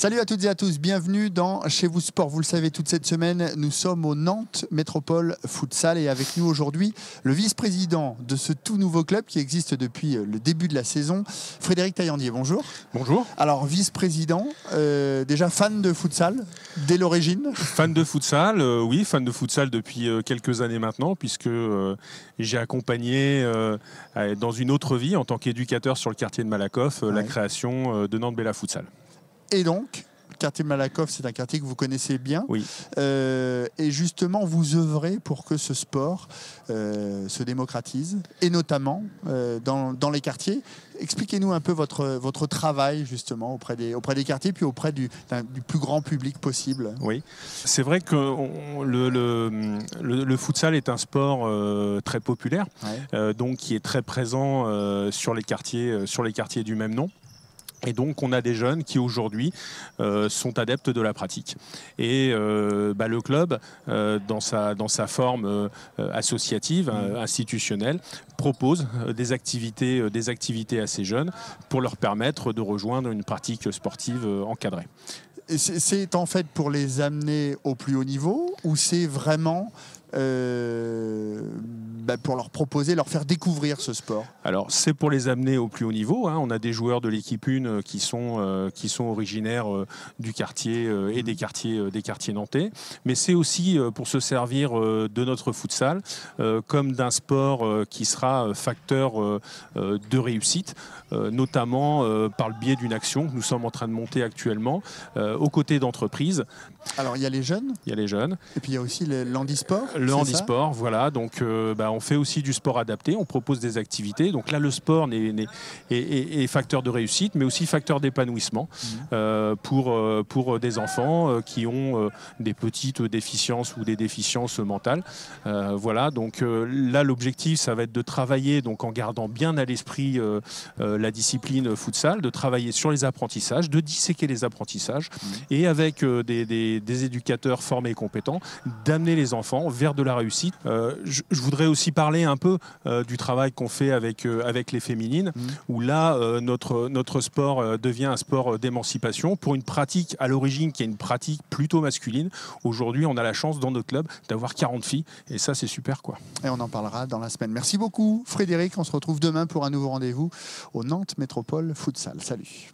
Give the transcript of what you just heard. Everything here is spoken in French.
Salut à toutes et à tous, bienvenue dans Chez vous Sport. Vous le savez, toute cette semaine, nous sommes au Nantes Métropole Futsal et avec nous aujourd'hui, le vice-président de ce tout nouveau club qui existe depuis le début de la saison, Frédéric Taillandier. Bonjour. Bonjour. Alors, vice-président, déjà fan de futsal dès l'origine? Fan de futsal, oui, fan de futsal depuis quelques années maintenant, puisque j'ai accompagné dans une autre vie, en tant qu'éducateur sur le quartier de Malakoff, la création de Nantes Bella Futsal. Et donc, le quartier de Malakoff, c'est un quartier que vous connaissez bien. Oui. Et justement, vous œuvrez pour que ce sport se démocratise, et notamment dans les quartiers. Expliquez-nous un peu votre travail, justement, auprès des quartiers, puis auprès du plus grand public possible. Oui, c'est vrai que le futsal est un sport très populaire, donc qui est très présent sur les quartiers du même nom. Et donc, on a des jeunes qui, aujourd'hui, sont adeptes de la pratique. Et le club, dans sa forme associative, institutionnelle, propose des activités à ces jeunes pour leur permettre de rejoindre une pratique sportive encadrée. C'est en fait pour les amener au plus haut niveau, ou c'est vraiment pour leur proposer, leur faire découvrir ce sport? Alors, c'est pour les amener au plus haut niveau. On a des joueurs de l'équipe 1 qui sont originaires du quartier et des quartiers nantais. Mais c'est aussi pour se servir de notre futsal comme d'un sport qui sera facteur de réussite, notamment par le biais d'une action que nous sommes en train de monter actuellement aux côtés d'entreprises. Alors, il y a les jeunes. Il y a les jeunes. Et puis, il y a aussi l'handisport. Le handisport, voilà. Donc, on fait aussi du sport adapté. On propose des activités. Donc là, le sport est facteur de réussite, mais aussi facteur d'épanouissement pour des enfants qui ont des petites déficiences ou des déficiences mentales. Voilà. Donc là, l'objectif, ça va être de travailler, donc en gardant bien à l'esprit la discipline futsal, de travailler sur les apprentissages, de disséquer les apprentissages, et avec des éducateurs formés et compétents, d'amener les enfants vers de la réussite. Je voudrais aussi parler un peu du travail qu'on fait avec les féminines, où là, notre sport devient un sport d'émancipation pour une pratique à l'origine qui est une pratique plutôt masculine. Aujourd'hui, on a la chance dans notre club d'avoir 40 filles, et ça, c'est super, quoi. Et on en parlera dans la semaine. Merci beaucoup, Frédéric. On se retrouve demain pour un nouveau rendez-vous au Nantes Métropole Futsal. Salut.